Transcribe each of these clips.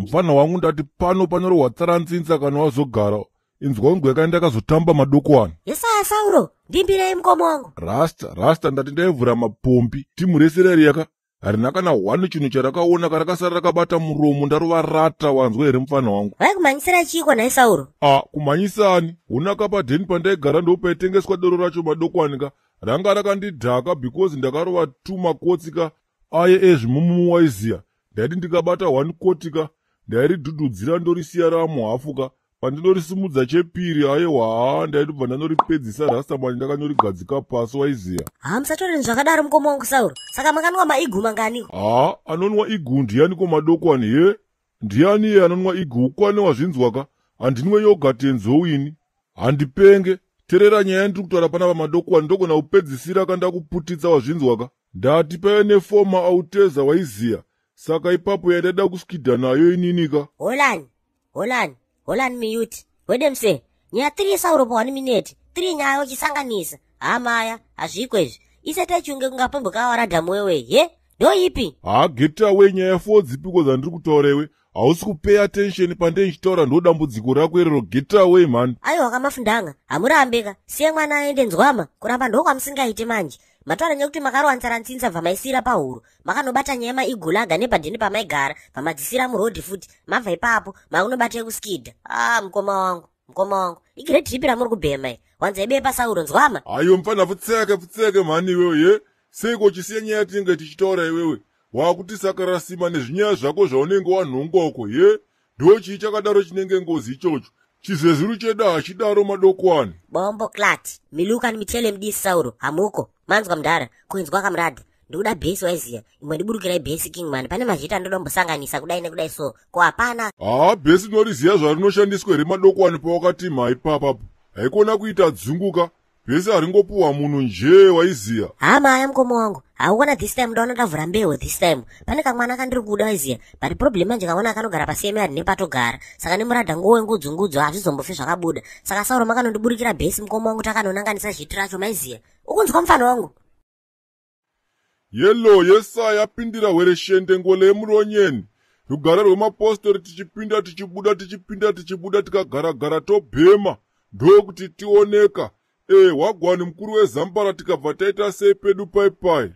Mfana wangu ndati pano panorohwa tsaranzinza kana wazogara. Inzwa ungu yakaenda akazotamba madokwana. Yesaya Sauro, ndimbirei mkomo wangu. Rasta ndati ndaivhura mapombi. Timu rese rariyaka. Harina kana wani chinhu charakaona karakasara rakabata muromo ndarova rata wanzwa here mfana wangu. Vaikumhanyisira chiko naye Sauro? Kumhanyisani. Hunaka padheni pandaigara ndopaitengeswa doro racho madokwanika. Ranga rakandidhaka because ndakarova 2 makotsika aye ezvimumumu waiziya. Ndaiti ndikabata 1 kotika ndairidhudhudzira ndorisiya ramuhafuka. Pandinorisimudza chepiri aiwa ndaitobva ndanoripedzisa rastamani ndakanyorigadzika pasi waiziya. Musatoreni zvakadaro mkomo wangu Sauro. Saka makanwa maigu manganiko? Anonwa igu ndiani komadokwani he? Ndiani iye anonwa igu ukwane wazvinzwaka? Handinwe yogati yenzowini. Handipenge. Terera nyaya ndiri kutaura panapa madokwani ndogona kupedzisira kandakuputitsa wazvinzwaka. Ndati paive nefoma auteza waiziya. Saka ipapo yaidada kuskidha nayo ininika. Holani miyuti. Wedemse, nyaya 3 Sauro pa 1 minute. 3 nyaya uchisanganisa. Maya, hazvikwezvi. Isete chunge kungapambukawara dhamu wewe, he? Ndoipi? Get away nyaya 4 dzipiko dzandiri kutaurewe. Hausi kupay attention pande nchitaura ndodambudziko rako iroro. Get away man. Aiwa kamafundanga. Hamurambeka. Siye mwana aende nzwama. Kuramba ndokwamusingaite manje. Mataura nekuti makarowanzara nzinza bva maisira pahuro. Makanobata nyaya maigulaga nepadheni pamaigara. Pamadzisira murodhi futi. Mabva ipapo. Maunobata ekuskidha. Mukoma wangu. Igreat ripi ramuri kubhema iyi. Wanza ibepa Sauro nzwama. Ayo mfana futseke mani iwewe ye. Seiko chisiye nyaya tinge tichitaura iwewe. Wakuti sakarasima nezvinyaya zvako zvaunenge wanhongoko ye. Ndochii chakadaro chinenge ngozi ichocho. Chizezuru chedu hachidaro madokwani. Bombo klati. Miluka nimitele mdisi Sauro. Hamuko. Manzwa mdara. Kuinzwa kamradi. Ndikuda bhesi waiziya. Imwe ndiburukirai bhesi king man. Pane mazhita ndodombosanganisa kudai nekudai so. Ko hapana. Bhesi noriziya zvarinoshandiswa here madokwani pawakati mai papapo. Haikona kuita dzunguka. Bhesi haringopuwa munhu njee waiziya. Maya mkomo wangu. Haukona this time ndaona ndavhura mbeu this time. Pane kamwana kandiri kuda waiziya. But problem manje kaona kanogara pasiyemi hari nepatogara. Saka nemuradha ngowe ngudzungudzo hazvizombofi zvakabuda. Saka Sauro makanondiburikira bhesi mkomo wangu takanonanganisa zhiti racho maiziya. Ukunzwa mfano wangu? Yelo Yesaya apindira wereshende ngole yemuronyeni. Rugare rwemapostori tichipinda tichibuda tikagara tobhema. Ndokuti tioneka. Wagwani mkuru weZambara tikabva taita sei pedu pai.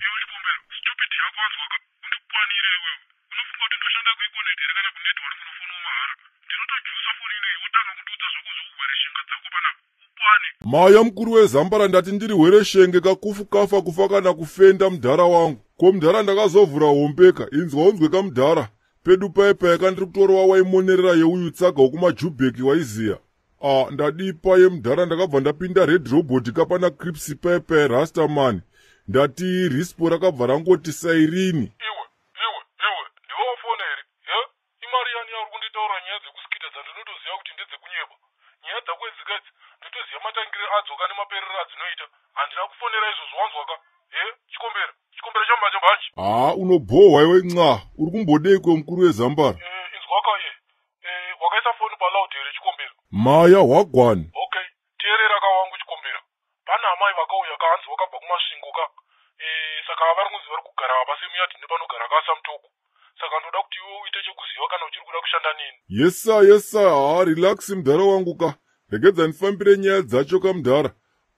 Maya mkuru weZambara ndati ndiri wereshenge kakufu kufa kana kufenda mudhara wangu. Ko mudhara ndakazovhura hombeka. Inzwa unzwe kamudhara. Pedu pai kandiri kutorowa waimonerera yeuyu tsaga wokumajubheki waiziya. Ndadipa yemudhara ndakabva ndapinda red robot kapana crips pai rastaman. Ndati rispo rakabva rangoti sairini. Ewe, ndiwafona here. Imari yani yauri kunditaura nyaya dzekuskita dzandinotoziva kuti ndedzekunyeba. Nyaya dzakwedzikadzi ndotoziva matangire adzo kane maperero adzinoita. Handina kufonera izvozvo wanzwaka. Chikombero chamanje manje. Unobhohwa iwe nxa. Uri kumbodei kwemukuru weZambara? Inzwaka ye. Wakaisa foni paloud here chikombero. Maya wagwani. Okay, teerera kawangu chikombero. Pana amai vakauya kaanzi vakabva kumasvingo ka. Saka vari kunzi vari kugara apa semuyadhi nepanogara kasa mutoko. Saka ndoda kuti iwe uite chekuziva kana uchiri kuda kushanda nini. Yesa. Relax mudhara wangu ka. Regedza ndifambire nyaya dzacho kamudhara.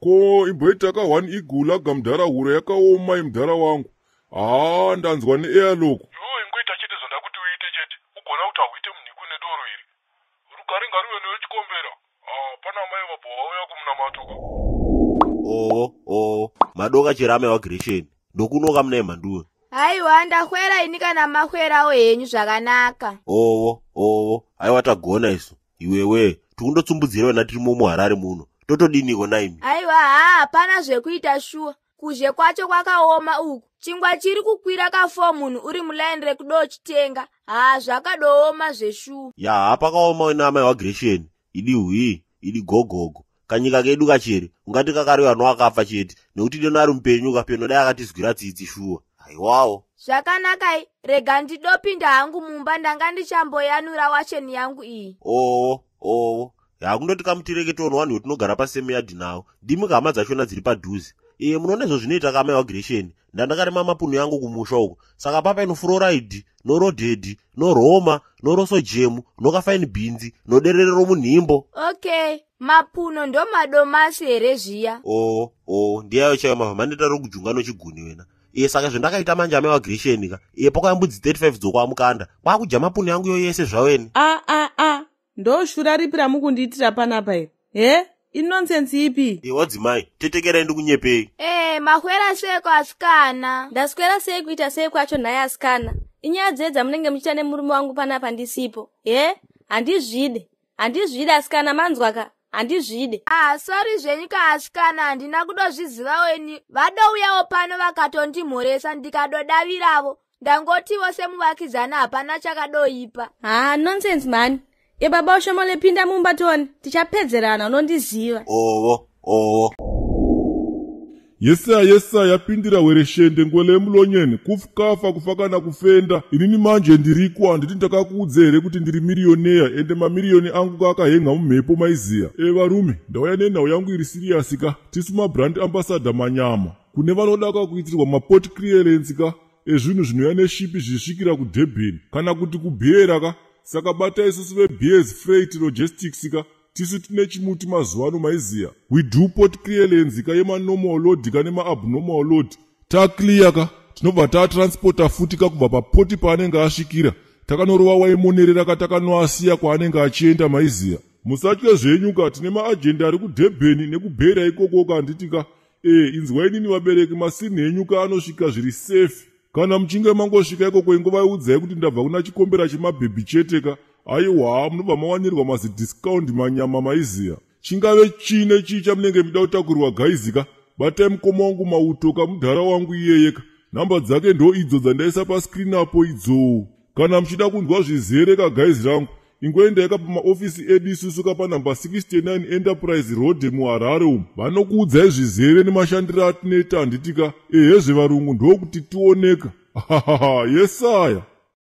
Ko imboita ka 1 igula gamudhara huro yakaoma imudhara wangu. Ndanzwa neairlock. Iwe ingoita chete zvandakuti uite chete. Ugona kuti hauite munhiku nedoro iri. Rugare ngariwe newe chikombera. Pana amai vabva vauya kumunamatoka. Madoka chirame wagirisheni. Ndokunoka muna emhanduwe. Haiwa ndakwera ini kana makwerawo henyu zvakanaka. Haiwa tagona isu. Iwewe, tikundotsumbudzirewo natiri muHarare muno. Totodiniko naimi? Haiwa hapana zvekuita shuwa. Kuzhe kwacho kwakaoma uku. Chingwa chiri kukwira ka4 munhu uri mulaini rekudochitenga. Zvakadooma zveshuwa. Pakaoma ina amai wagirisheni. Idi gogogo. Kanyika kedu kachere. Ungati kakariwa noakafa chete. Nekuti deno ari mupenyu kapeno dai akatizwira tsitsi shuwa. Haiwawo. Zvakanakai, rega ndidopinda hangu mumba ndanga ndichamboyanura washeni yangu iyi. Kundoti kamutireketo 1 wetinogara pasemiyadhi nawo. Ndimi hama dzachona dziri padhuze. Munoona izvo zvinoita kamai wagresheni. Ndakarema mapunu yangu kumusha uko. Saka papa ino fluoride, no rodhead, no roma, no rosojemu, no kafine beans, no derere romunhimbo. Okay, mapuno ndo madomasi here zviya. Ndiyayo chaiyo mavhamandeta rokujunga nochiguni wena. Saka zvendakaita manje amai wagresheni ka. Pakayambudzi 35 dzokwamukanda. Kwakudya mapunu yangu yo yese zvaweni. Ndoshura ripi ramukundiitira panapa here? Inonsense ipi? Wadzimai, tetekerai ndikunyepei. Mahwera seko asikana. Ndaswera sei kuita sei kwacho naye asikana? Inyaya dzedza munenge muchiita nemurume wangu panapa ndisipo. Handizvide asikana manzwaka. Handizvide. Sorry zvenyika asikana, handina kudozviziva weni. Vadouyawo pano vakatondimhoresa ndikadodaviravo. Ndangotivo semuvakidzana hapana chakadoipa. Nonsense man. Baba ushomole pinda mumbatoni. Tichapedzerana unondiziva. Yesa yapindira wereshende ngwele mulonyeni kufukafa kufakana kufenda. Inini manje ndiriko handiti ndakakuudza here kuti ndiri miliyonea ende mamiliyoni angu kakahenga mumhepo maiziya. Varume, ndauya nenhau yangu iri serious ka. Tisu mabrand ambassador manyama. Kune vanoda kuitirwa maport clearance ka. Zvinhu zvinouya neshipi zvisvikira kuDurban kana kuti kubhera ka. Saka bata isusu veBS Freight Logistics ka. Tisu tine chimuti mazuwano maiziya. We do port clearance ka normal load ka abnormal load. Ta clear ka. Tinobva transporta futi ka kubva papoti paanenge asvikira. Takanorova waimonerera ka takanoasiya kwaanenge achienda maiziya. Musatye zvenyu ka tine maagenda ari kuDurban nekubhera ikoko ka nditi ka. Inzwai nini vabereki masini enyu ka anosvika zviri safe. Kana muchinge mangosvika ikoko ingovaudzai kuti ndabva kuna chikombera chemabhebhi chete ka. Aiwa, munobva mawanirwa mazidiscount manyama maiziya. Chingave chine chii chamunenge muda kutakurirwa gaizika. Batai mukoma wangu mauto kamudhara wangu iyeyeka. Namba dzake ndo idzo dzandaisa pascreen apo idzo. Kana muchida kunzwa zvizere ka gaizi rangu, ingoendai ka pamaofisi edu isusu ka panamba 69 Enterprise Road muHarare umu. Vanokuudzai zvizere nemashandiro atinoita handitika. Hezve varungu ndokuti tioneka. Yesaya.